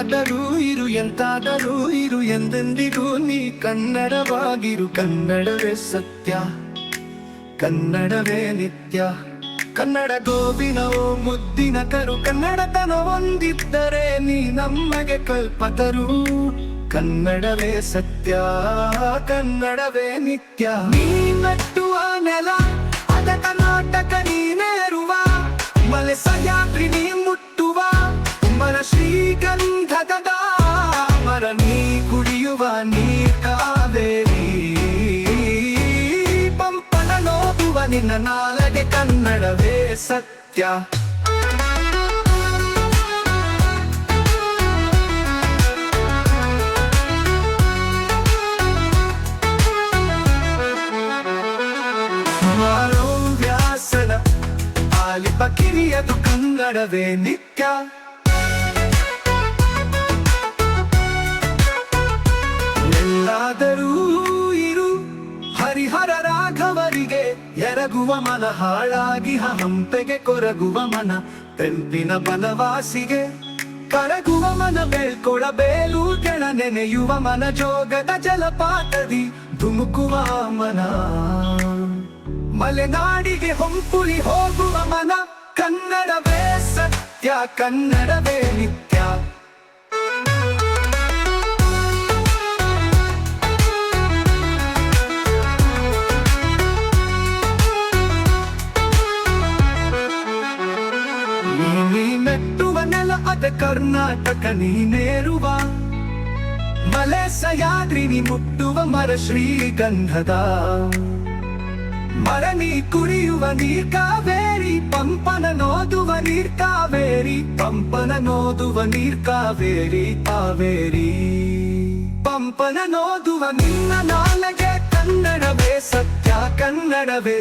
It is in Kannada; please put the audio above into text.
ಎಲ್ಲಾದರೂ ಇರು ಎಂತಾದರೂ ಇರು ಎಂದೆಂದಿಗೂ ನೀ ಕನ್ನಡವಾಗಿರು. ಕನ್ನಡವೇ ಸತ್ಯ, ಕನ್ನಡವೇ ನಿತ್ಯ. ಕನ್ನಡ ಗೋವಿನವೋ ಮುದ್ದಿನ ಕರು, ಕನ್ನಡತನ ಹೊಂದಿದ್ದರೆ ನೀ ನಮಗೆ ಕಲ್ಪತರು. ಕನ್ನಡವೇ ಸತ್ಯ, ಕನ್ನಡವೇ ನಿತ್ಯ. ನೀ ನಟ್ಟುವ ನೆಲ ಅದ ಕರ್ನಾಟಕ ನೀನೇರುವ, ಮಲೆ ಸಹ್ಯಾದ್ರಿ ನೀ ಮುಟ್ಟುವ ಮರ ಶ್ರೀಗಂಧದ ಮರ. ನೀ ಕುಡಿಯುವ ನೀರ್ ಕಾವೇರಿ, ಪಂಪನ ನೋದುವ ನಿನ್ನ ನಾಲಗೆ. ಕನ್ನಡವೇ ಸತ್ಯ. ವ್ಯಾಸನ ಆಲಿಪ ಕಿರಿಯದು ಕನ್ನಡವೇ ನಿತ್ಯ. ಎಲ್ಲಾದರೂ ಇರು ಹರಿಹರ ರಾಘವರಿಗೆ ಎರಗುವ ಮನ, ಹಾಳಾಗಿ ಹಂಪೆಗೆ ಕೊರಗುವ ಮನ. ಪೆಂಪಿನ ಬನವಾಸಿಗೆ ಕರಗುವ ಮನ, ಬೇಳ್ಕೊಳಬೇಲು ಕೆಳ ನೆನೆಯುವ ಮನ. ಜೋಗದ ಜಲಪಾತದಿ ಧುಮುಕುವ ಮನ, ಮಲೆನಾಡಿಗೆ ಹೊಂಪುಲಿ ಹೋಗುವ ಮನ. ಕನ್ನಡವೇ ಸತ್ಯ, ಕನ್ನಡವೇ ನಿತ್ಯ. ನೀ ಮೆಟ್ಟುವ ನೆಲ ಅದ ಕರ್ನಾಟಕ ನೀನೇರುವ, ಮಲೆ ಸಹ್ಯಾದ್ರಿ ನೀ ಮುಟ್ಟುವ ಮರ ಶ್ರೀಗಂಧದ ಮರ. ನೀ ಕುಡಿಯುವ ನೀರ್ ಕಾವೇರಿ, ಪಂಪನ ನೋದುವ ನೀರ್ ಕಾವೇರಿ. ಪಂಪನ ನೋದುವ ನೀರ್ ಕಾವೇರಿ, ಕಾವೇರಿ. ಪಂಪನ ನೋದುವ ನಿನ್ನ ನಾಲಗೆ. ಕನ್ನಡವೇ ಸತ್ಯ, ಕನ್ನಡವೇ